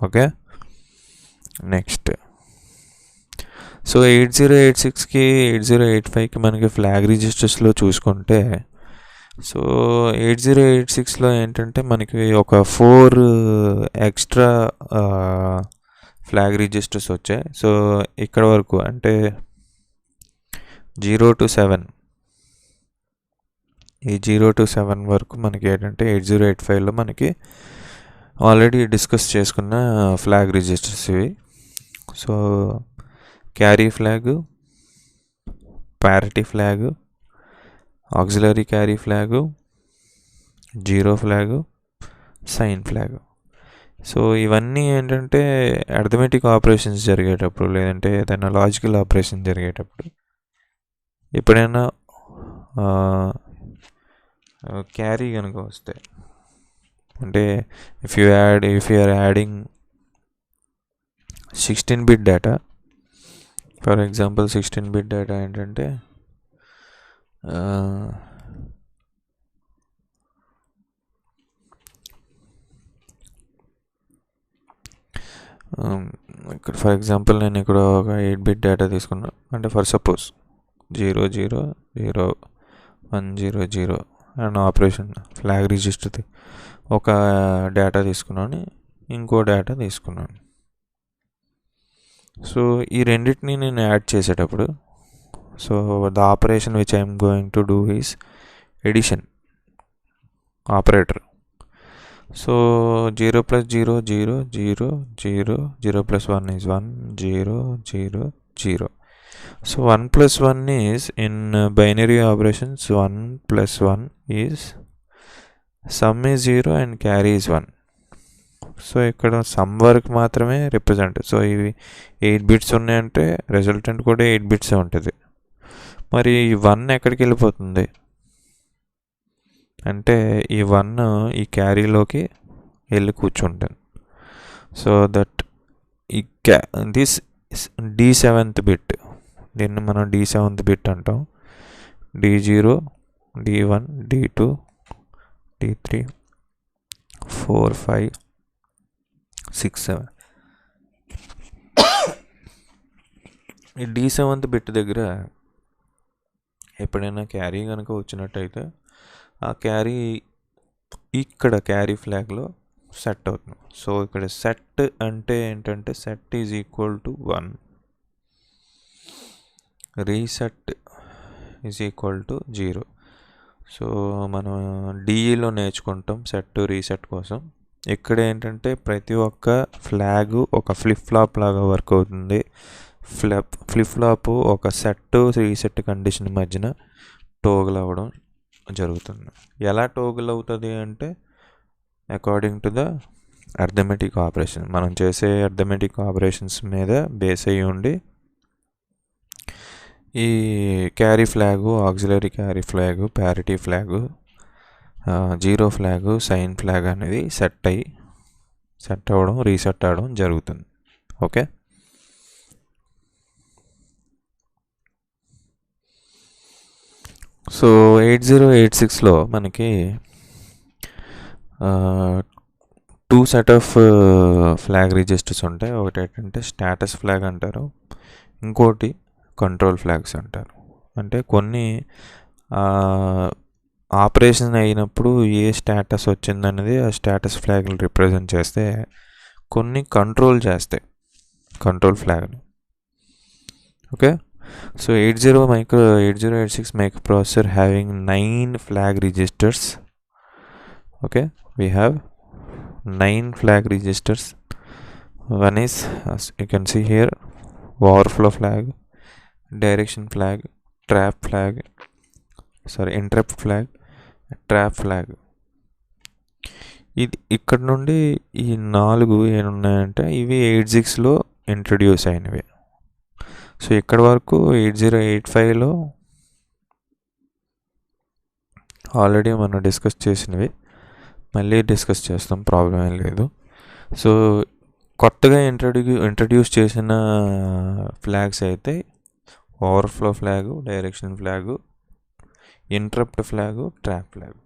Okay. Next so 8086కి 8085కి మనకి flag రిజిస్టర్స్లో చూసుకుంటే, so 8086లో ఏంటంటే మనకి ఒక 4 ఎక్స్ట్రా ఫ్లాగ్ రిజిస్టర్స్ వచ్చాయి. సో ఇక్కడ వరకు అంటే 0 to 7, ఈ 0 to 7 వరకు మనకి ఏంటంటే 8085లో మనకి ఆల్రెడీ డిస్కస్ చేసుకున్న ఫ్లాగ్ రిజిస్టర్స్ ఇవి. So carry flag, parity flag, auxiliary carry flag, zero flag, sign flag. So ఇవన్నీ ఏంటంటే అర్థమెటిక్ ఆపరేషన్స్ జరిగేటప్పుడు, లేదంటే ఏదైనా లాజికల్ ఆపరేషన్ జరిగేటప్పుడు ఎప్పుడైనా క్యారీ కనుక వస్తే, అంటే if you are adding 16-bit data, for example 16-bit data ఏంటంటే ఇక్కడ ఫర్ ఎగ్జాంపుల్ నేను ఇక్కడ ఒక 8-bit డేటా తీసుకున్నా, అంటే for suppose 000100 and operation flag రిజిస్టర్ది ఒక డేటా తీసుకున్నాను, ఇంకో డేటా తీసుకున్నాను. సో ఈ రెండింటిని నేను యాడ్ చేసేటప్పుడు, so the operation which I'm going to do is addition operator. So 0 + 0 0 0 0 0 + 1 is 1 0 0 0. So 1 + 1 is in binary operations 1 + 1 is sum is 0 and carry is 1. So ఇక్కడ సమ్ వరకు మాత్రమే రిప్రజెంట్. సో ఇవి 8 bits ఉన్నాయంటే resultant కూడా 8 bits ఉంటుంది. మరి ఈ 1 ఎక్కడికి వెళ్ళిపోతుంది అంటే ఈ 1 ఈ క్యారీలోకి వెళ్ళి కూర్చుంటుంది. సో దట్ ఈ దిస్ D7th బిట్, దీన్ని మనం D7th బిట్ అంటాం. D0, D1, D2, D3, 4, 5, 6, 7. ఈ D7th బిట్ దగ్గర ఎప్పుడైనా క్యారీ కనుక వచ్చినట్టయితే ఆ క్యారీ ఇక్కడ క్యారీ ఫ్లాగ్లో సెట్ అవుతుంది. సో ఇక్కడ సెట్ అంటే ఏంటంటే set is equal to 1, reset is equal to 0. So మనం డిఈలో నేర్చుకుంటాం సెట్ రీసెట్ కోసం. ఇక్కడ ఏంటంటే ప్రతి ఒక్క ఫ్లాగ్ ఒక ఫ్లిప్ ఫ్లాప్ లాగా వర్క్ అవుతుంది. ఫ్లిప్ ఫ్లాప్ ఒక సెట్ రీసెట్ కండిషన్ మధ్యన టోగుల్ అవ్వడం జరుగుతుంది. ఎలా టోగుల్ అవుతుంది అంటే according to the arithmetic operation, మనం చేసే అర్థమెటిక్ ఆపరేషన్స్ మీద బేస్ అయ్యి ఉండి ఈ carry flag, auxiliary carry flag, parity flag, zero flag, sign flag అనేది సెట్ అవ్వడం రీసెట్ అవ్వడం జరుగుతుంది. ఓకే. సో 8086లో మనకి 2 set ఆఫ్ ఫ్లాగ్ రిజిస్టర్స్ ఉంటాయి. ఒకటి ఏంటంటే స్టేటస్ ఫ్లాగ్ అంటారు, ఇంకోటి కంట్రోల్ ఫ్లాగ్స్ అంటారు. అంటే కొన్ని ఆపరేషన్ అయినప్పుడు ఏ స్టేటస్ వచ్చిందనేది ఆ స్టేటస్ ఫ్లాగ్ని రిప్రజెంట్ చేస్తే, కొన్ని కంట్రోల్ చేస్తాయి కంట్రోల్ ఫ్లాగ్ని. Okay. So 8086 microprocessor having 9 flag registers. Okay, we have 9 flag registers. One is, as you can see here, overflow flag, direction flag, interrupt flag, trap flag. ఇది ఇక్కడ నుండి ఈ 4 ఏమున్నాయంటే ఇవి 86లో ఇంట్రడ్యూస్ అయినవి. సో ఇక్కడ వరకు 8085లో ఆల్రెడీ మనం డిస్కస్ చేసినవి మళ్ళీ డిస్కస్ చేస్తాం, ప్రాబ్లం ఏం లేదు. సో కొత్తగా ఇంట్రడ్యూస్ చేసిన ఫ్లాగ్స్ అయితే overflow flag, direction flag, interrupt flag, trap flag.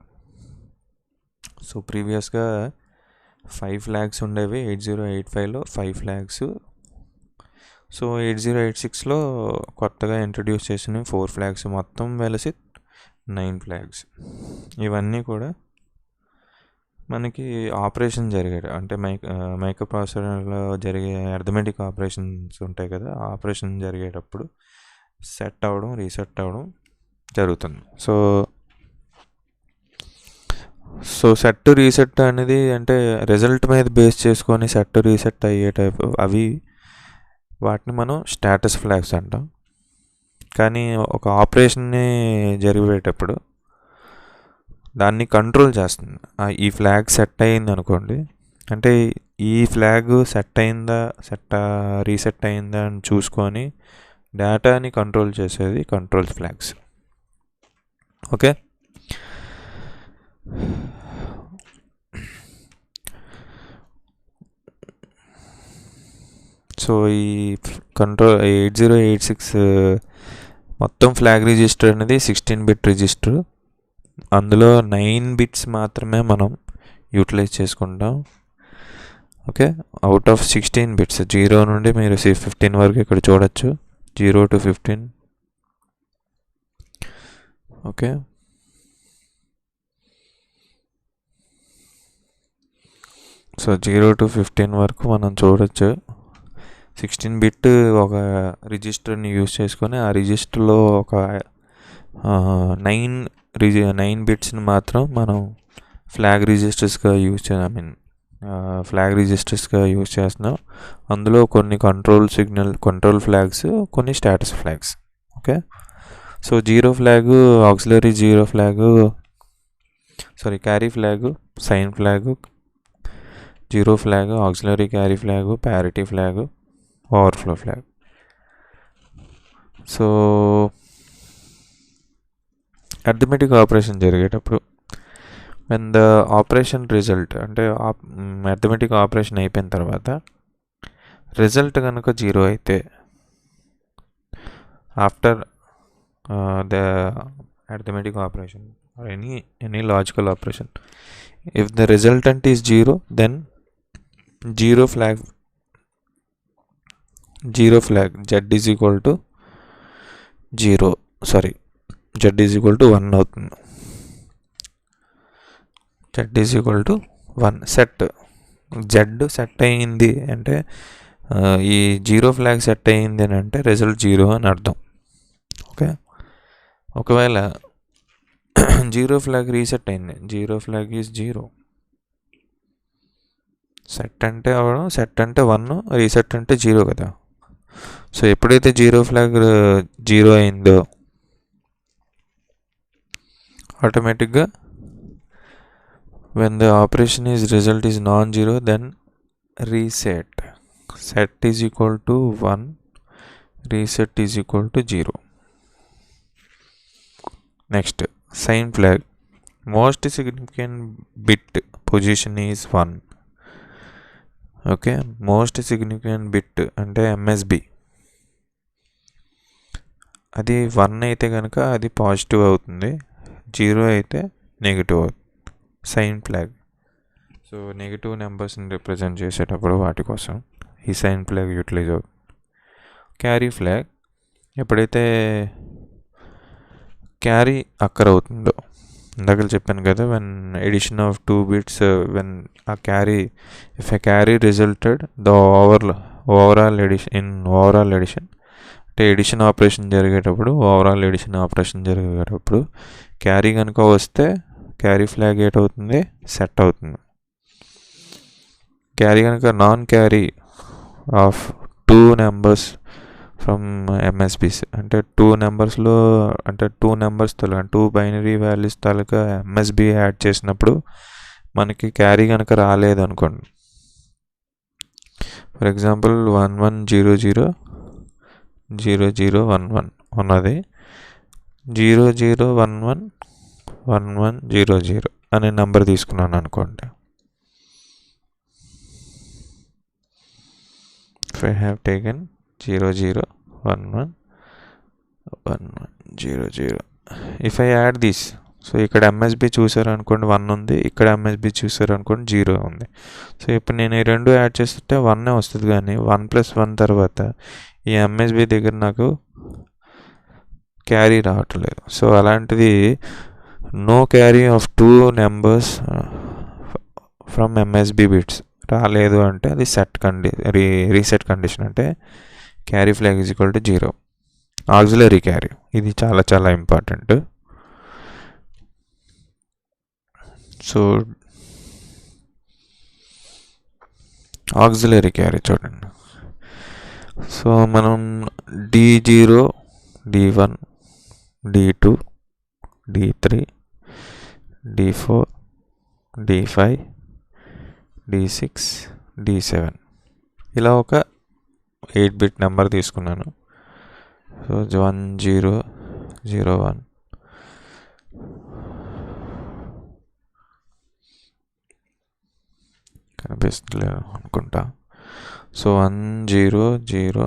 So ప్రీవియస్గా 5 ఫ్లాగ్స్ ఉండేవి 8085లో 5 ఫ్లాగ్స్. సో 8086లో కొత్తగా ఇంట్రడ్యూస్ చేసినవి 4 ఫ్లాగ్స్, మొత్తం కలిసి 9 ఫ్లాగ్స్. ఇవన్నీ కూడా మనకి ఆపరేషన్ జరిగాడు అంటే మైక్రో ప్రాసెసర్లో జరిగే అర్థమెటిక్ ఆపరేషన్స్ ఉంటాయి కదా, ఆపరేషన్ జరిగేటప్పుడు సెట్ అవ్వడం రీసెట్ అవ్వడం జరుగుతుంది. సో సెట్ రీసెట్ అనేది అంటే రిజల్ట్ మీద బేస్ చేసుకొని సెట్ రీసెట్ అయ్యే టైప్ అవి, వాటిని మనం స్టేటస్ ఫ్లాగ్స్ అంటాం. కానీ ఒక ఆపరేషన్ని జరిగేటప్పుడు దాన్ని కంట్రోల్ చేస్తుంది. ఈ ఫ్లాగ్ సెట్ అయ్యింది అనుకోండి, అంటే ఈ ఫ్లాగ్ సెట్ అయిందా రీసెట్ అయిందా అని చూసుకొని డేటాని కంట్రోల్ చేసేది కంట్రోల్ ఫ్లాగ్స్. ఓకే, సో ఈ కంట్రోల్ 8086 మొత్తం ఫ్లాగ్ రిజిస్టర్ అనేది 16 బిట్ రిజిస్టర్. అందులో 9 బిట్స్ మాత్రమే మనం యూటిలైజ్ చేసుకుంటాం. ఓకే, అవుట్ ఆఫ్ 16 బిట్స్ 0 నుండి మీరు 15 వరకు ఇక్కడ చూడొచ్చు, 0 to 15. ఓకే, సో 0 to 15 వరకు మనం చూడొచ్చు. 16 బిట్ ఒక రిజిస్టర్ని యూజ్ చేసుకొని ఆ రిజిస్టర్లో ఒక 9 బిట్స్ని మాత్రం మనం ఫ్లాగ్ రిజిస్టర్స్గా ఫ్లాగ్ రిజిస్టర్స్గా యూజ్ చేస్తున్నాం. అందులో కొన్ని కంట్రోల్ ఫ్లాగ్స్, కొన్ని status flags. Okay, so carry flag, sign flag, zero flag, auxiliary carry flag, parity flag, overflow flag. So arithmetic operation జరిగేటప్పుడు when the ఆపరేషన్ రిజల్ట్ అంటే అర్థమెటిక్ ఆపరేషన్ అయిపోయిన తర్వాత రిజల్ట్ కనుక 0 అయితే, after the arithmetic operation or any logical operation, if the resultant is 0, then zero flag z is equal to 0, z is equal to 1 అవుతుంది. z is equal to 1 set అయ్యింది అంటే ఈ 0 flag set అయ్యింది అని అంటే result 0 అని అర్థం. Okay, ఒకవేళ 0 ఫ్లాగ్ రీసెట్ అయింది, 0 ఫ్లాగ్ ఈజ్ 0, సెట్ అంటే 1, రీసెట్ అంటే 0 కదా. సో ఎప్పుడైతే 0 ఫ్లాగ్ 0 అయిందో ఆటోమేటిక్గా when the operation result is non-zero, then reset set is equal to 1, reset is equal to 0. Next, sign flag, most significant bit position is 1. Okay, most significant bit అంటే MSB, అది 1 అయితే కనుక అది positive అవుతుంది, 0 అయితే negative అవుతుంది. Sign flag, so negative నెంబర్స్ని represent చేసేటప్పుడు వాటి కోసం ఈ సైన్ ఫ్లాగ్ యూటిలైజ్ అవుతుంది. క్యారీ ఫ్లాగ్, ఎప్పుడైతే క్యారీ అక్కర్ అవుతుందో, ఇందాక చెప్పాను కదా, when addition of 2 bits, when ఆ carry if a carry resulted the overall addition అంటే ఎడిషన్ ఆపరేషన్ జరిగేటప్పుడు క్యారీ కనుక వస్తే క్యారీ ఫ్లాగ్ అవుతుంది, సెట్ అవుతుంది. క్యారీ కనుక non carry of 2 numbers from MSBs అంటే 2 నెంబర్స్లో అంటే 2 నెంబర్స్ 2 బైనరీ వాల్యూస్ తాలూకా ఎంఎస్బీ యాడ్ చేసినప్పుడు మనకి క్యారీ కనుక రాలేదు అనుకోండి, ఫర్ ఎగ్జాంపుల్ 11000011 ఉన్నది, 00111100 అనే నెంబర్ తీసుకున్నాను అనుకోండి. If I have taken 00111100, if I add this so ఇక్కడ ఎంఎస్బి చూసారు అనుకోండి 1 ఉంది, ఇక్కడ ఎంఎస్బి చూసారు అనుకోండి 0 ఉంది. సో ఇప్పుడు నేను ఈ రెండు యాడ్ చేస్తుంటే 1 వస్తుంది, కానీ 1+1 తర్వాత ఈ ఎంఎస్బి దగ్గర నాకు క్యారీ రావట్లేదు. సో అలాంటిది no carry of 2 numbers from MSB bits రాలేదు అంటే అది రీసెట్ కండిషన్, అంటే carry flag is equal to 0. Auxiliary carry ఇది చాలా చాలా ఇంపార్టెంట్. సో ఆక్సిలరీ క్యారీ చూడండి. సో మనం D0, D1, D2, D3, D4, D5, D6, D7 ఇలా ఒక 8-bit నెంబర్ తీసుకున్నాను. సో 1 0 0 1 కనిపిస్తలేదు అనుకుంటా. సో 1 0 0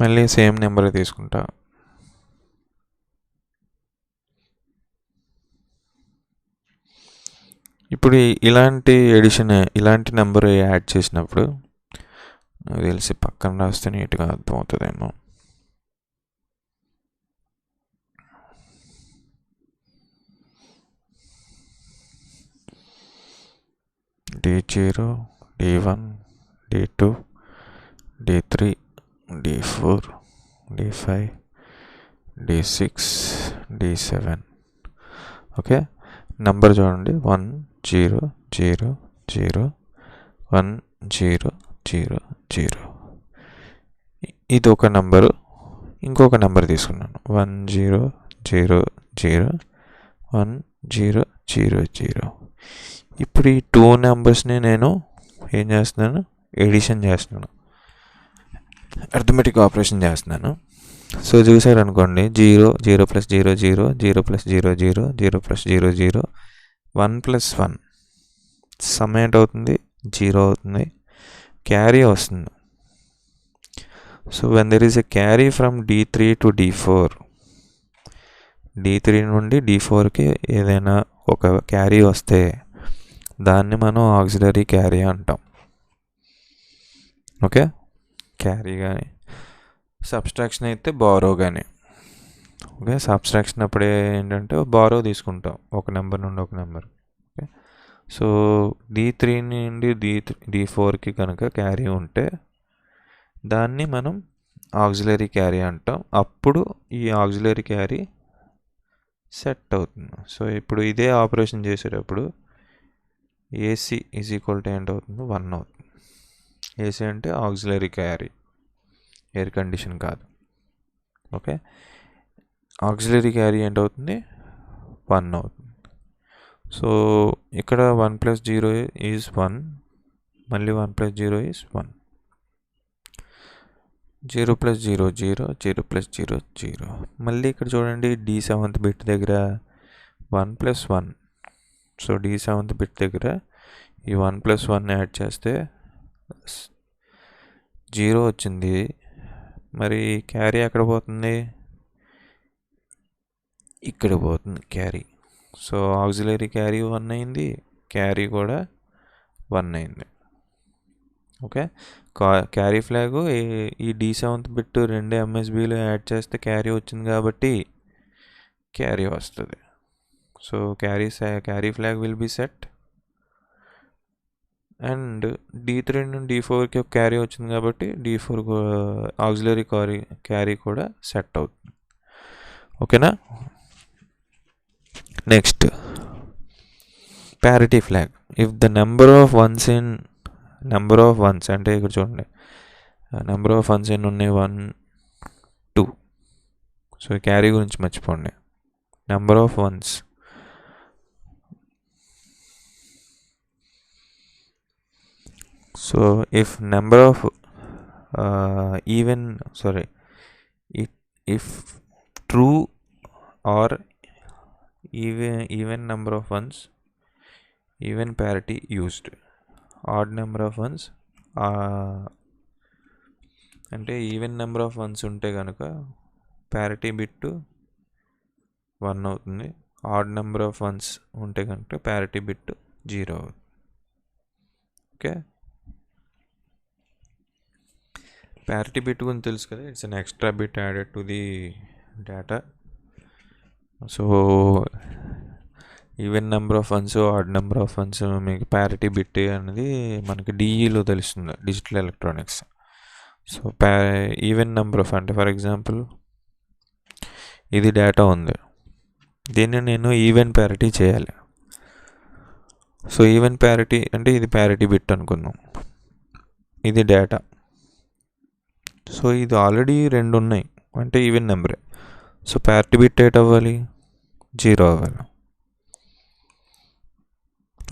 మళ్ళీ సేమ్ నెంబర్ తీసుకుంటా. ఇప్పుడు ఇలాంటి నెంబర్ యాడ్ చేసినప్పుడు నాకు తెలిసి పక్కన రాస్తే నీట్గా అర్థమవుతుందేమో. D0, D1, D2, D3, D4, D5, D6, D7. Okay, number చూడండి 1 0 0 0 1 0 0 0. ఇది ఒక నెంబరు. ఇంకొక నెంబర్ తీసుకున్నాను 1 0 0 0 1 0 0 0. ఇప్పుడు ఈ 2 నెంబర్స్ని నేను ఏం చేస్తున్నాను, ఎడిషన్ చేస్తున్నాను, అర్థమెటిక్ ఆపరేషన్ చేస్తున్నాను. సో చూసారు అనుకోండి 0 0 + 0 0 0 + 0 0 0 + 0 0 1 + 1 సమ్ ఏంటవుతుంది 0 అవుతుంది, క్యారీ వస్తుంది. So when there is a carry from D3 to D4, D3 నుండి D4కి ఏదైనా ఒక క్యారీ వస్తే దాన్ని మనం ఆక్సిలరీ క్యారీ అంటాం. ఓకే, క్యారీ కానీ, సబ్స్ట్రాక్షన్ అయితే బారో కానీ. ఓకే, సబ్స్ట్రాక్షన్ అప్పుడే ఏంటంటే బారో తీసుకుంటాం ఒక నెంబర్ నుండి ఒక నెంబర్. ఓకే, సో D3 నుండి D4కి కనుక క్యారీ ఉంటే దాన్ని మనం ఆక్సిలరీ క్యారీ అంటాం. అప్పుడు ఈ ఆక్సిలరీ క్యారీ సెట్ అవుతుంది. సో ఇప్పుడు ఇదే ఆపరేషన్ చేసేటప్పుడు AC ఈజ్ ఈక్వల్ టు ఏంటవుతుంది 1 అవుతుంది. AC అంటే ఆక్సిలరీ క్యారీ, ఎయిర్ కండిషన్ కాదు. ఓకే, ఆక్సిలరీ క్యారీ ఏంటవుతుంది 1 అవుతుంది. సో ఇక్కడ 1 + 0 ఈజ్ 1, మళ్ళీ 1 + 0 ఈజ్ 1, 0 + 0 0 0 + 0 0. మళ్ళీ ఇక్కడ చూడండి D7th బిట్ దగ్గర 1 + 1. సో D7th బిట్ దగ్గర ఈ 1 + 1 యాడ్ చేస్తే 0 వచ్చింది. మరి క్యారీ ఎక్కడ పోతుంది, ఇక్కడ పోతుంది క్యారీ. సో ఆక్సిలరీ క్యారీ 1 అయింది, క్యారీ కూడా 1 అయింది. ఓకే, క్యారీ ఫ్లాగ్ ఈ D7th బిట్ 2 MSBలో యాడ్ చేస్తే క్యారీ వచ్చింది కాబట్టి క్యారీ వస్తుంది. So carry flag will B set, and D3 నుండి D4కి ఒక క్యారీ వచ్చింది కాబట్టి D4 ఆక్సిలరీ క్యారీ కూడా సెట్ అవుతుంది. ఓకేనా. Next parity flag. If the number of once అంటే ఇక్కడ చూడండి నెంబర్ ఆఫ్ వన్స్ ఎన్ని ఉన్నాయి 1 2. సో క్యారీ గురించి మర్చిపోండి, number of once. So if number of if true or even number of ones, even parity used. Odd number of ones, అంటే even number of once ఉంటే కనుక ప్యారిటీ బిట్ 1 అవుతుంది. Add number of once ఉంటే కనుక parity bit 0 అవుతుంది. Okay, parity bit గురించి తెలుసు కదా, it's an extra bit added to the data. So even number of once, add number of once మీకు ప్యారిటీ బిట్ అనేది మనకి డిఈలో తెలుస్తుంది, digital electronics. So even number of అంటే ఫర్ ఎగ్జాంపుల్ ఇది డేటా ఉంది, దీన్ని నేను ఈవెన్ ప్యారిటీ చేయాలి. సో ఈవెన్ ప్యారిటీ అంటే ఇది ప్యారిటీ బిట్ అనుకుందాం, ఇది డేటా. సో ఇది ఆల్రెడీ 2 ఉన్నాయి అంటే ఈవెన్ నెంబరే. సో ప్యారిటీ బిట్ ఏట్ అవ్వాలి, 0 అవ్వాలి.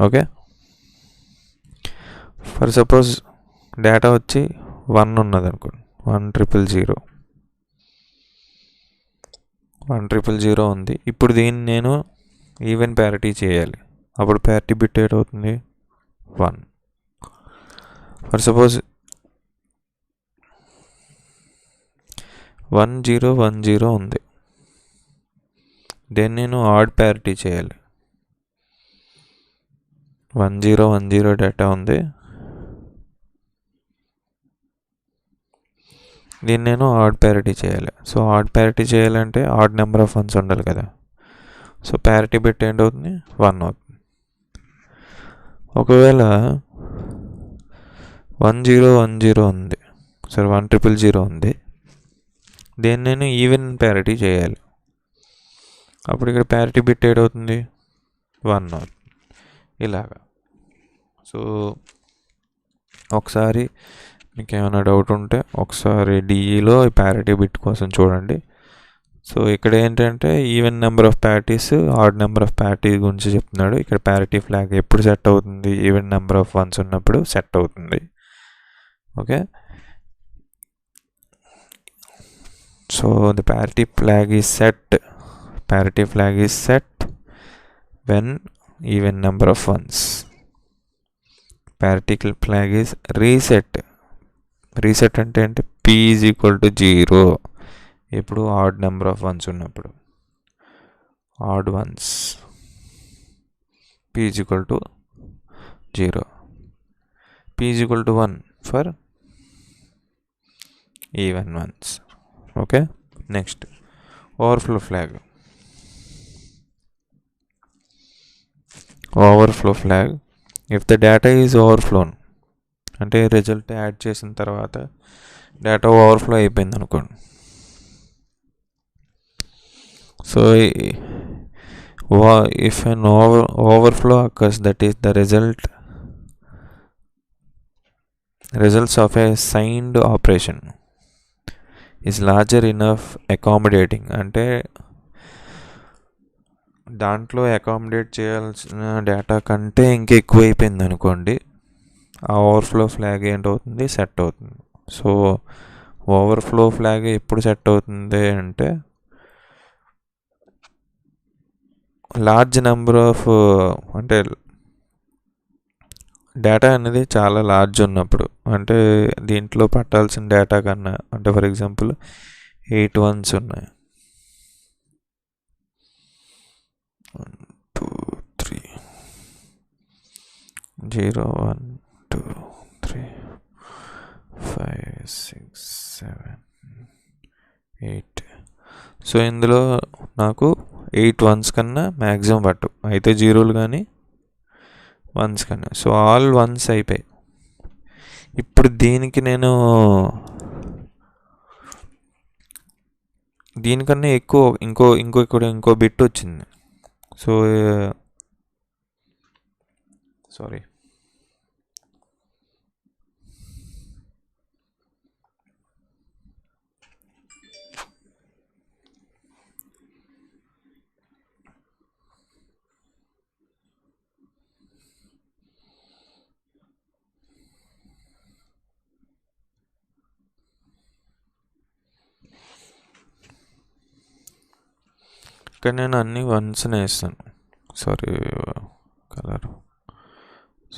ఓకే, ఫర్ సపోజ్ డేటా వచ్చి 1 ఉన్నది అనుకోండి, 1,000,000 1,000,000 ఉంది. ఇప్పుడు దీన్ని నేను ఈవెన్ ప్యారిటీ చేయాలి, అప్పుడు ప్యారిటీ బిట్ ఏట్ అవుతుంది 1. ఫర్ సపోజ్ 1,0,1,0 ఉంది, దీన్ని నేను ఆడ్ ప్యారిటీ చేయాలి. 1,0,1,0 డేటా ఉంది, దీన్ని నేను ఆడ్ ప్యారిటీ చేయాలి. సో ఆడ్ ప్యారిటీ చేయాలంటే ఆడ్ నెంబర్ ఆఫ్ వన్స్ ఉండాలి కదా. సో ప్యారిటీ బిట్ ఏంటవుతుంది, 1 అవుతుంది. ఒకవేళ 1,0,1,0 ఉంది, సరే 1,000,000 ఉంది, దీన్ని నేను ఈవెన్ ప్యారిటీ చేయాలి, అప్పుడు ఇక్కడ ప్యారిటీ బిట్ ఏడవుతుంది 1 అవుతుంది. ఇలాగా. సో ఒకసారి మీకు ఏమైనా డౌట్ ఉంటే ఒకసారి డిఈలో ప్యారిటీ బిట్ కోసం చూడండి. సో ఇక్కడ ఏంటంటే even number of parities, odd number of parities గురించి చెప్తున్నాడు. ఇక్కడ ప్యారిటీ ఫ్లాగ్ ఎప్పుడు సెట్ అవుతుంది, ఈవెన్ నెంబర్ ఆఫ్ వన్స్ ఉన్నప్పుడు సెట్ అవుతుంది. Okay, so the parity flag is set, parity flag is set when even number of ones. Parity flag is reset. Reset అంటే p is equal to 0 ఇప్పుడు odd number of ones ఉన్నప్పుడు, odd ones p is equal to 0, p is equal to 1 for even ones. Okay, next overflow flag. Overflow flag if the data is overflown అంటే result add చేసిన తర్వాత data overflow అయిపోయింది అనుకోండి. So if an overflow occurs, that is the results of a signed operation is larger enough accommodating అంటే దాంట్లో accommodate చేయాల్సిన data కంటే ఇంకా ఎక్కువ అయిపోయింది అనుకోండి, ఆ ఓవర్ఫ్లో ఫ్లాగ్ ఏంటవుతుంది, సెట్ అవుతుంది. సో ఓవర్ఫ్లో ఫ్లాగ్ ఎప్పుడు సెట్ అవుతుంది అంటే లార్జ్ నెంబర్ ఆఫ్ అంటే డేటా అనేది చాలా లార్జ్ ఉన్నప్పుడు, అంటే దీంట్లో పట్టాల్సిన డేటా కన్నా, అంటే ఫర్ ఎగ్జాంపుల్ 8 వన్స్ ఉన్నాయి, 1 2 3 0 1 2 3 5 6 7 8. సో ఇందులో నాకు 8 వన్స్ కన్నా మ్యాక్సిమం పట్టు, అయితే 0లు కానీ వన్స్ కన్నా. సో ఆల్ వన్స్ అయిపోయాయి. ఇప్పుడు దీనికి నేను దీనికన్నా ఎక్కువ ఇంకో బిట్ వచ్చింది. సో సారీ, ఇక్కడ నేను అన్ని వన్స్నే వేస్తాను. సారీ, కలర్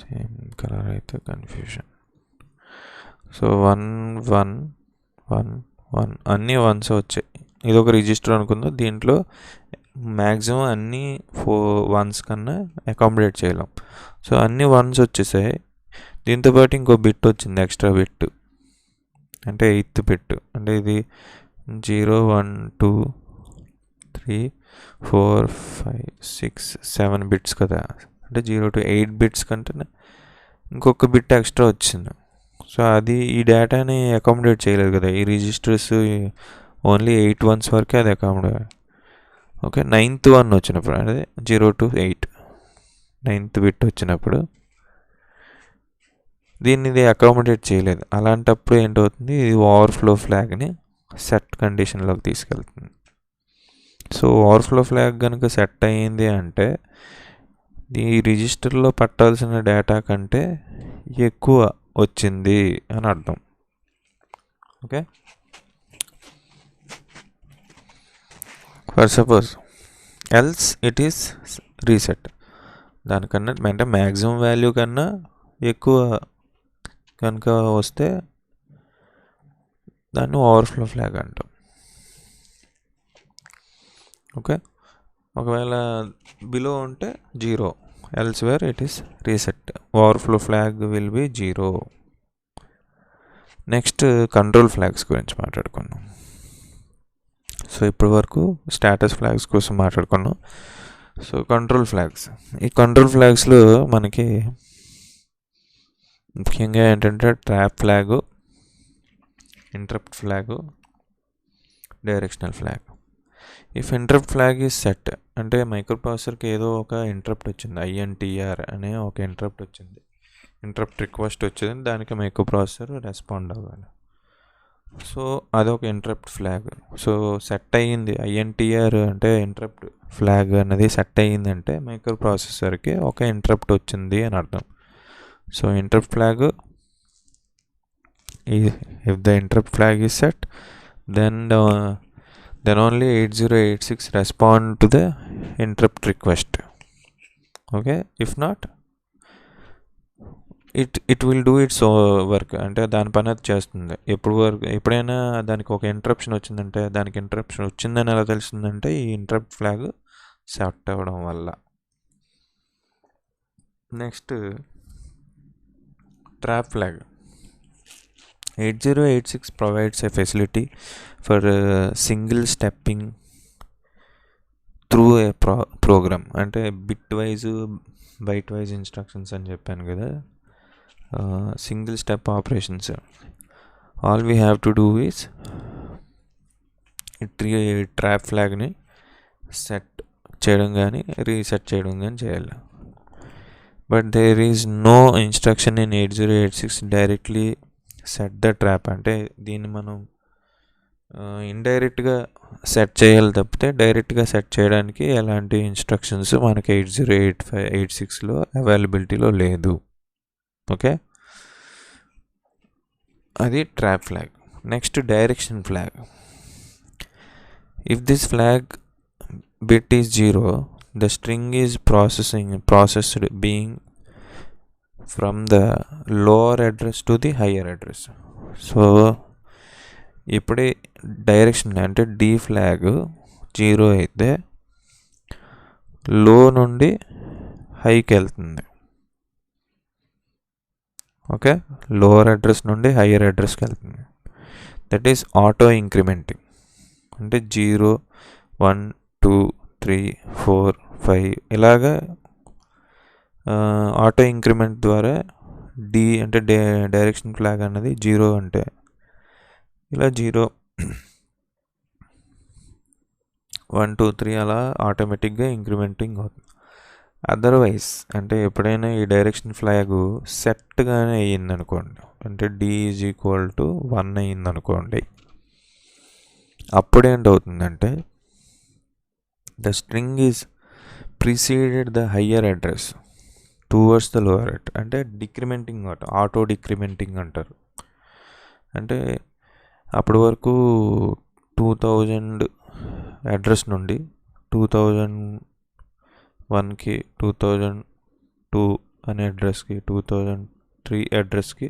సేమ్ కలర్ అయితే కన్ఫ్యూజన్. సో 1 1 1 1 అన్నీ వన్స్ వచ్చాయి. ఇది ఒక రిజిస్టర్ అనుకుందాం. దీంట్లో మ్యాక్సిమం అన్నీ వన్స్ కన్నా అకామిడేట్ చేయలేం. సో అన్నీ వన్స్ వచ్చేసాయి. దీంతోపాటు ఇంకో బిట్ వచ్చింది, ఎక్స్ట్రా బిట్, అంటే 8th బిట్. అంటే ఇది 0 1 2 3 4 5 6 7 బిట్స్ కదా. అంటే 0 to 8 బిట్స్ కంటే ఇంకొక బిట్ ఎక్స్ట్రా వచ్చింది. సో అది ఈ డేటాని అకామిడేట్ చేయలేదు కదా. ఈ రిజిస్టర్స్ ఓన్లీ 8 వన్స్ వరకే అది అకామిడేట్. ఓకే, 9th వన్ వచ్చినప్పుడు, అదే 0 to 8 9th బిట్ వచ్చినప్పుడు దీన్ని ఇది అకామిడేట్ చేయలేదు. అలాంటప్పుడు ఏంటవుతుంది, ఇది ఓవర్ఫ్లో ఫ్లాగ్ని సెట్ కండిషన్లోకి తీసుకెళ్తుంది. సో ఓవర్ఫ్లో ఫ్లాగ్ కనుక సెట్ అయ్యింది అంటే ఈ రిజిస్టర్లో పట్టాల్సిన డేటా కంటే ఎక్కువ వచ్చింది అని అర్థం. Okay, for suppose else it is reset. దానికన్నా అంటే మ్యాక్సిమం వాల్యూ కన్నా ఎక్కువ కనుక వస్తే దాన్ని ఓవర్ఫ్లో ఫ్లాగ్ అంటాం. ఓకే, ఒకవేళ బిలో ఉంటే 0, else where it is reset. Overflow flag will be 0. Next control flags గురించి మాట్లాడుకున్నాం. సో ఇప్పటి వరకు స్టేటస్ ఫ్లాగ్స్ కోసం మాట్లాడుకున్నాం. సో కంట్రోల్ ఫ్లాగ్స్, ఈ కంట్రోల్ ఫ్లాగ్స్లో మనకి ముఖ్యంగా ఏంటంటే trap flag, interrupt flag, directional flag. If interrupt flag is set అంటే మైక్రో ప్రాసెసర్కి ఏదో ఒక ఇంటరప్ట్ వచ్చింది, INTR అనే ఒక ఇంటరప్ట్ వచ్చింది, ఇంటరప్ట్ రిక్వెస్ట్ వచ్చింది, దానికి మైక్రో ప్రాసెసర్ రెస్పాండ్ అవ్వాలి. సో అదొక ఇంటరప్ట్ ఫ్లాగ్. సో సెట్ అయ్యింది INTR అంటే ఇంటరప్ట్ ఫ్లాగ్ అనేది సెట్ అయ్యిందంటే మైక్రో ప్రాసెసర్కి ఒక ఇంటరప్ట్ వచ్చింది అని అర్థం. So interrupt flag, if the interrupt flag is set, then only 8086 respond to the interrupt request. Okay, if not it will do its work, అంటే దాని పని అది చేస్తుంది. ఎప్పుడైనా దానికి ఒక ఇంటరప్షన్ వచ్చిందంటే, దానికి ఇంటరప్షన్ వచ్చిందని ఎలా తెలుస్తుందంటే ఈ ఇంటరప్ట్ ఫ్లాగ్ సెట్ అవ్వడం వల్ల. Next trap flag. 8086 provides a facility for single stepping through a program. అంటే bitwise bytewise instructions అని చెప్పాను కదా, single step operations. All we have to do is trap ఫ్లాగ్ని సెట్ చేయడం కానీ reset చేయడం కానీ చేయాలి. But there is no instruction in 8086 directly set the trap. అంటే దీన్ని మనం ఇండైరెక్ట్గా సెట్ చేయాలి తప్పితే డైరెక్ట్గా సెట్ చేయడానికి ఎలాంటి ఇన్స్ట్రక్షన్స్ మనకి 8086లో అవైలబిలిటీలో లేదు. ఓకే, అది trap flag. Next direction flag. If this flag bit is 0, the string is processed being from the lower address to the higher address. So ఇప్పుడే డైరెక్షన్ అంటే D ఫ్లాగ్ 0 అయితే లో నుండి హైకి వెళ్తుంది. ఓకే, లోవర్ అడ్రస్ నుండి higher అడ్రస్కి వెళ్తుంది. That is auto incrementing. అంటే 0 1 2 3 4 5 ఇలాగా ఆటో ఇంక్రిమెంట్ ద్వారా D అంటే డైరెక్షన్ ఫ్లాగ్ అన్నది 0 అంటే ఇలా 0 1 2 3 అలా ఆటోమేటిక్గా ఇంక్రిమెంటింగ్ అవుతుంది. అదర్వైజ్ అంటే ఎప్పుడైనా ఈ డైరెక్షన్ ఫ్లాగ్ సెట్గానే అయ్యిందనుకోండి, అంటే D = 1 అయ్యిందనుకోండి, అప్పుడేంటవుతుందంటే the string is preceded the higher address towards the lower address. అంటే డిక్రిమెంటింగ్ ఆటో డిక్రిమెంటింగ్ అంటారు. అంటే అప్పటి వరకు 2000 అడ్రస్ నుండి 2001కి 2002 అనే అడ్రస్కి 2003 అడ్రస్కి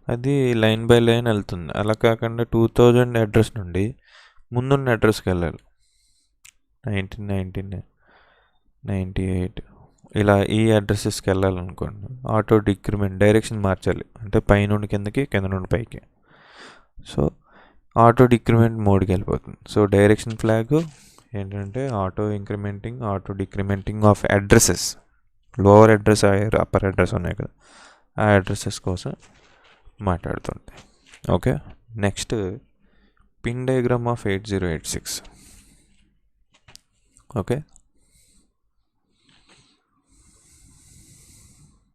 అది లైన్ బై లైన్ వెళ్తుంది. అలా కాకుండా 2000 అడ్రస్ నుండి ముందున్న అడ్రస్కి వెళ్ళాలి. 1999, 98 ఇలా ఈ అడ్రసెస్కి వెళ్ళాలనుకోండి, ఆటో డిక్రిమెంట్ డైరెక్షన్ మార్చాలి. అంటే పైనుండి కిందకి, కింద నుండి పైకి. సో ఆటో డిక్రిమెంట్ మోడ్కి వెళ్ళిపోతుంది. సో డైరెక్షన్ ఫ్లాగ్ ఏంటంటే auto incrementing, auto decrementing of addresses. Lower address, upper address ఉన్నాయి కదా, ఆ అడ్రసెస్ కోసం మాట్లాడుతుంది. Okay, next pin diagram of 8086. Okay,